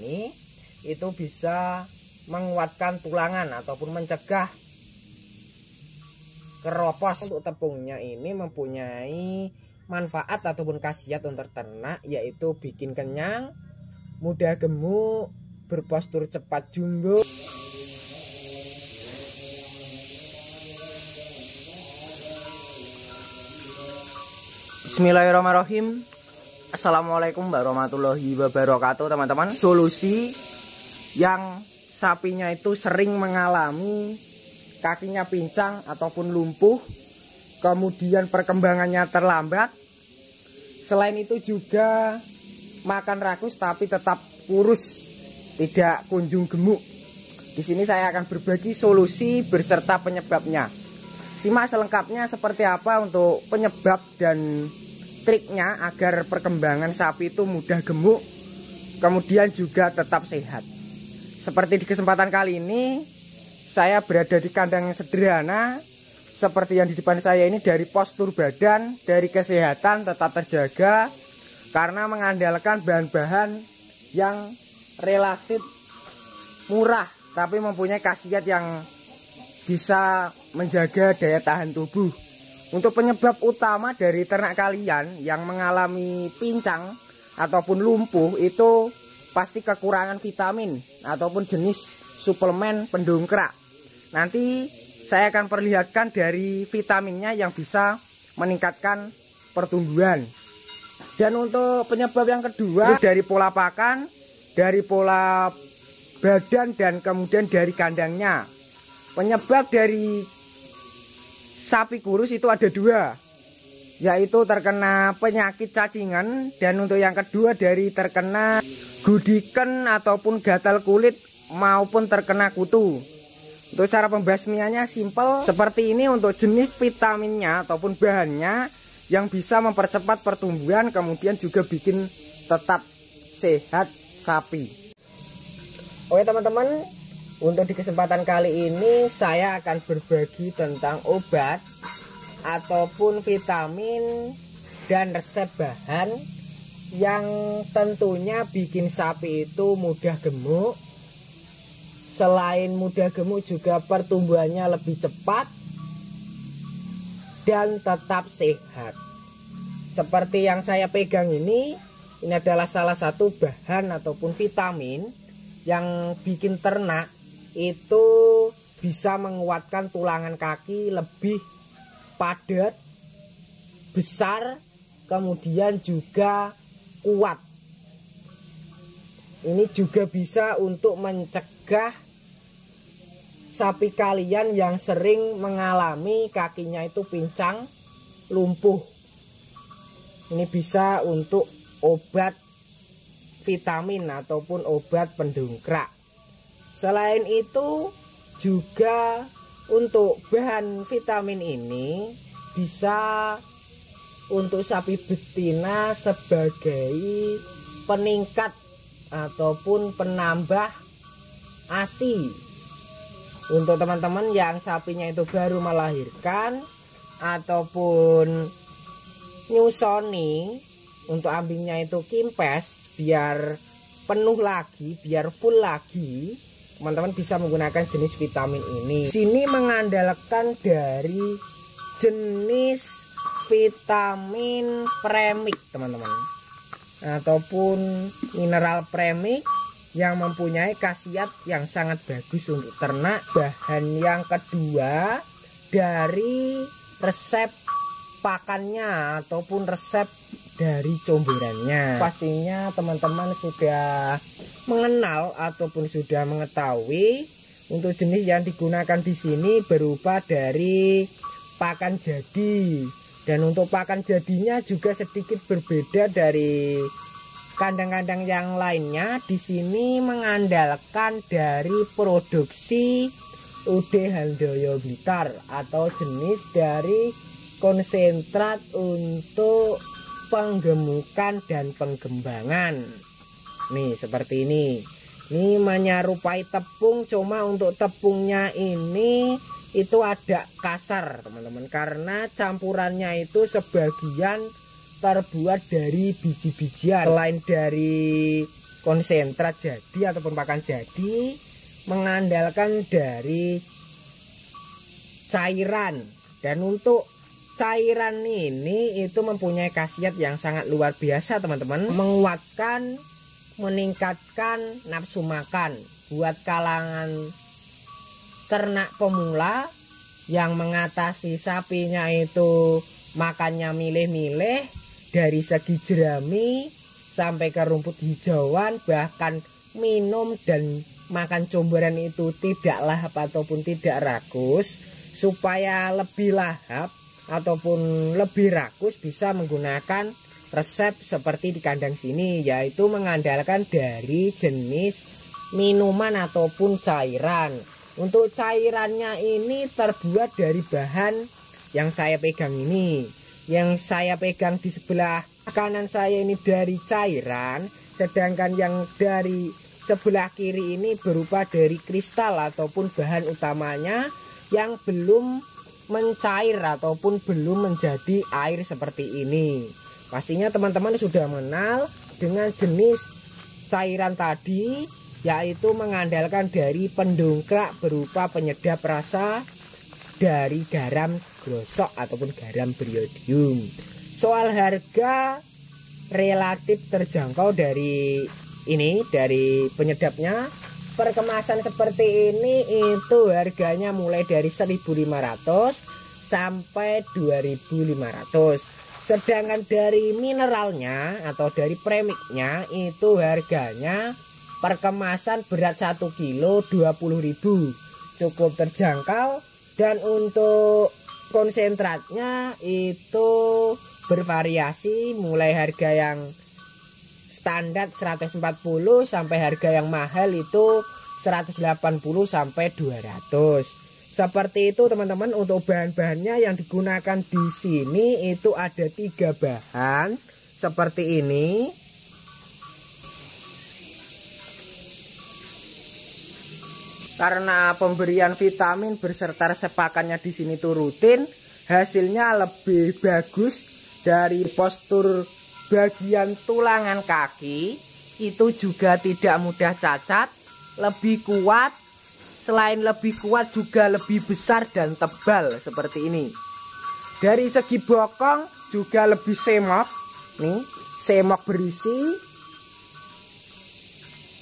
ini itu bisa menguatkan tulangan ataupun mencegah keropos. Untuk tepungnya ini mempunyai manfaat ataupun khasiat untuk ternak, yaitu bikin kenyang, mudah gemuk, berpostur cepat jumbo. Bismillahirrahmanirrahim. Assalamualaikum warahmatullahi wabarakatuh, teman-teman. Solusi yang sapinya itu sering mengalami kakinya pincang ataupun lumpuh, kemudian perkembangannya terlambat. Selain itu juga makan rakus tapi tetap kurus, tidak kunjung gemuk. Di sini saya akan berbagi solusi berserta penyebabnya. Simak selengkapnya seperti apa untuk penyebab dan triknya agar perkembangan sapi itu mudah gemuk, kemudian juga tetap sehat. Seperti di kesempatan kali ini, saya berada di kandang yang sederhana seperti yang di depan saya ini. Dari postur badan, dari kesehatan tetap terjaga karena mengandalkan bahan-bahan yang relatif murah tapi mempunyai khasiat yang bisa menjaga daya tahan tubuh. Untuk penyebab utama dari ternak kalian yang mengalami pincang ataupun lumpuh itu pasti kekurangan vitamin ataupun jenis suplemen pendongkrak. Nanti saya akan perlihatkan dari vitaminnya yang bisa meningkatkan pertumbuhan. Dan untuk penyebab yang kedua, dari pola pakan, dari pola badan, dan kemudian dari kandangnya. Penyebab dari sapi kurus itu ada dua, yaitu terkena penyakit cacingan, dan untuk yang kedua dari terkena gudiken ataupun gatal kulit maupun terkena kutu. Untuk cara pembasmiannya simpel seperti ini. Untuk jenis vitaminnya ataupun bahannya yang bisa mempercepat pertumbuhan, kemudian juga bikin tetap sehat sapi. Oke teman-teman, untuk di kesempatan kali ini saya akan berbagi tentang obat ataupun vitamin dan resep bahan yang tentunya bikin sapi itu mudah gemuk. Selain mudah gemuk juga pertumbuhannya lebih cepat dan tetap sehat. Seperti yang saya pegang ini adalah salah satu bahan ataupun vitamin yang bikin ternak itu bisa menguatkan tulangan kaki lebih padat, besar, kemudian juga kuat. Ini juga bisa untuk mencegah sapi kalian yang sering mengalami kakinya itu pincang, lumpuh. Ini bisa untuk obat vitamin ataupun obat pendongkrak. Selain itu juga untuk bahan vitamin ini bisa untuk sapi betina sebagai peningkat ataupun penambah ASI. Untuk teman-teman yang sapinya itu baru melahirkan ataupun nyusoni, untuk ambingnya itu kimpes biar penuh lagi, biar full lagi, teman-teman bisa menggunakan jenis vitamin ini. Sini mengandalkan dari jenis vitamin premix teman-teman, ataupun mineral premix yang mempunyai khasiat yang sangat bagus untuk ternak. Bahan yang kedua dari resep pakannya ataupun resep dari comberannya. Pastinya teman-teman sudah mengenal ataupun sudah mengetahui untuk jenis yang digunakan di sini berupa dari pakan jadi. Dan untuk pakan jadinya juga sedikit berbeda dari kandang-kandang yang lainnya. Di sini mengandalkan dari produksi UD Handoyo Blitar atau jenis dari konsentrat untuk penggemukan dan pengembangan. Nih seperti ini. Ini menyerupai tepung, cuma untuk tepungnya ini itu agak kasar teman-teman, karena campurannya itu sebagian terbuat dari biji-bijian. Selain dari konsentrat jadi ataupun pakan jadi mengandalkan dari cairan. Dan untuk cairan ini itu mempunyai khasiat yang sangat luar biasa teman-teman, menguatkan, meningkatkan nafsu makan buat kalangan ternak pemula yang mengatasi sapinya itu makannya milih-milih dari segi jerami sampai ke rumput hijauan, bahkan minum dan makan comboran itu tidak lahap ataupun tidak rakus. Supaya lebih lahap ataupun lebih rakus bisa menggunakan resep seperti di kandang sini, yaitu mengandalkan dari jenis minuman ataupun cairan. Untuk cairannya ini terbuat dari bahan yang saya pegang ini. Yang saya pegang di sebelah kanan saya ini dari cairan, sedangkan yang dari sebelah kiri ini berupa dari kristal ataupun bahan utamanya yang belum mencair ataupun belum menjadi air seperti ini. Pastinya teman-teman sudah mengenal dengan jenis cairan tadi, yaitu mengandalkan dari pendongkrak berupa penyedap rasa dari garam grosok ataupun garam beriodium. Soal harga relatif terjangkau dari penyedapnya. Per kemasan seperti ini itu harganya mulai dari 1.500 sampai 2.500. Sedangkan dari mineralnya atau dari premiknya itu harganya per kemasan berat 1 kilo 20.000, cukup terjangkau. Dan untuk konsentratnya itu bervariasi mulai harga yang standar 140 sampai harga yang mahal itu 180 sampai 200. Seperti itu teman-teman. Untuk bahan-bahannya yang digunakan di sini itu ada 3 bahan seperti ini. Karena pemberian vitamin beserta resep pakannya di sini tuh rutin, hasilnya lebih bagus. Dari postur bagian tulangan kaki itu juga tidak mudah cacat, lebih kuat. Selain lebih kuat juga lebih besar dan tebal seperti ini. Dari segi bokong juga lebih semok, nih semok berisi.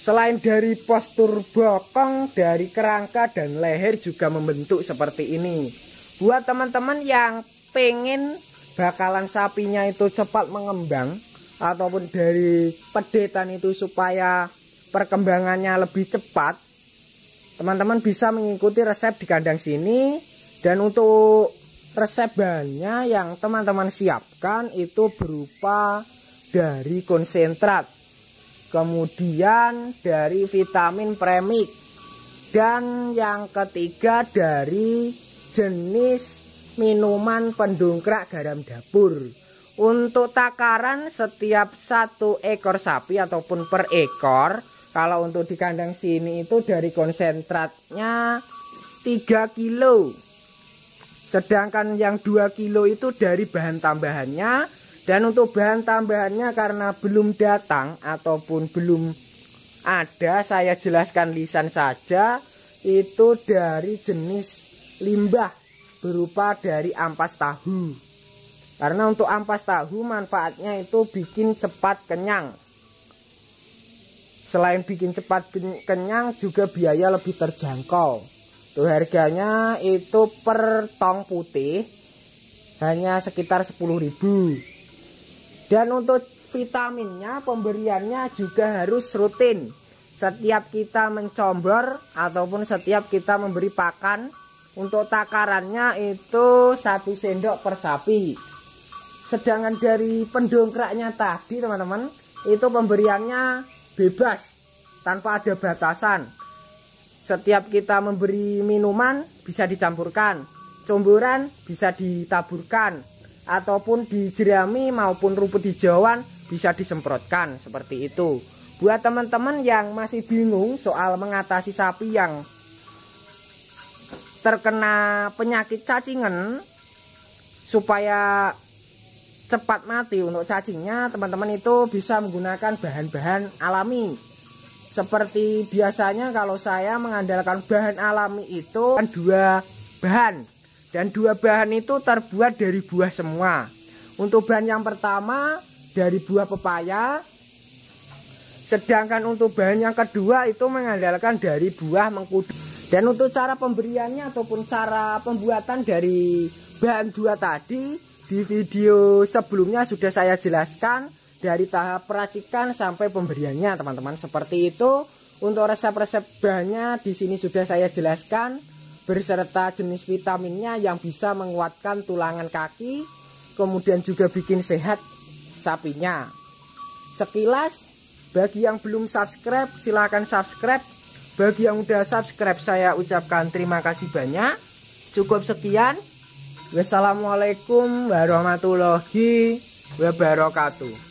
Selain dari postur bokong, dari kerangka dan leher juga membentuk seperti ini. Buat teman-teman yang pengen bakalan sapinya itu cepat mengembang ataupun dari pedetan itu supaya perkembangannya lebih cepat, teman-teman bisa mengikuti resep di kandang sini. Dan untuk resep bahannya yang teman-teman siapkan itu berupa dari konsentrat, kemudian dari vitamin premik, dan yang ketiga dari jenis minuman pendongkrak garam dapur. Untuk takaran setiap 1 ekor sapi ataupun per ekor, kalau untuk di kandang sini itu dari konsentratnya 3 kilo. Sedangkan yang 2 kilo itu dari bahan tambahannya. Dan untuk bahan tambahannya karena belum datang ataupun belum ada, saya jelaskan lisan saja. Itu dari jenis limbah berupa dari ampas tahu. Karena untuk ampas tahu manfaatnya itu bikin cepat kenyang. Selain bikin cepat kenyang juga biaya lebih terjangkau. Tuh harganya itu per tong putih hanya sekitar 10.000. Dan untuk vitaminnya pemberiannya juga harus rutin. Setiap kita mencombor ataupun setiap kita memberi pakan, untuk takarannya itu 1 sendok per sapi. Sedangkan dari pendongkraknya tadi teman-teman, itu pemberiannya bebas tanpa ada batasan. Setiap kita memberi minuman bisa dicampurkan, comboran bisa ditaburkan, ataupun di jerami maupun rumput hijauan bisa disemprotkan seperti itu. Buat teman-teman yang masih bingung soal mengatasi sapi yang terkena penyakit cacingan supaya cepat mati untuk cacingnya, teman-teman itu bisa menggunakan bahan-bahan alami Seperti biasanya kalau saya mengandalkan bahan alami itu kan 2 bahan, dan 2 bahan itu terbuat dari buah semua. Untuk bahan yang pertama dari buah pepaya, sedangkan untuk bahan yang kedua itu mengandalkan dari buah mengkudu. Dan untuk cara pemberiannya ataupun cara pembuatan dari bahan 2 tadi di video sebelumnya sudah saya jelaskan dari tahap peracikan sampai pemberiannya, teman-teman. Seperti itu. Untuk resep-resep bahannya di sini sudah saya jelaskan beserta jenis vitaminnya yang bisa menguatkan tulangan kaki, kemudian juga bikin sehat sapinya. Sekilas, bagi yang belum subscribe silahkan subscribe. Bagi yang udah subscribe saya ucapkan terima kasih banyak. Cukup sekian. Wassalamualaikum warahmatullahi wabarakatuh.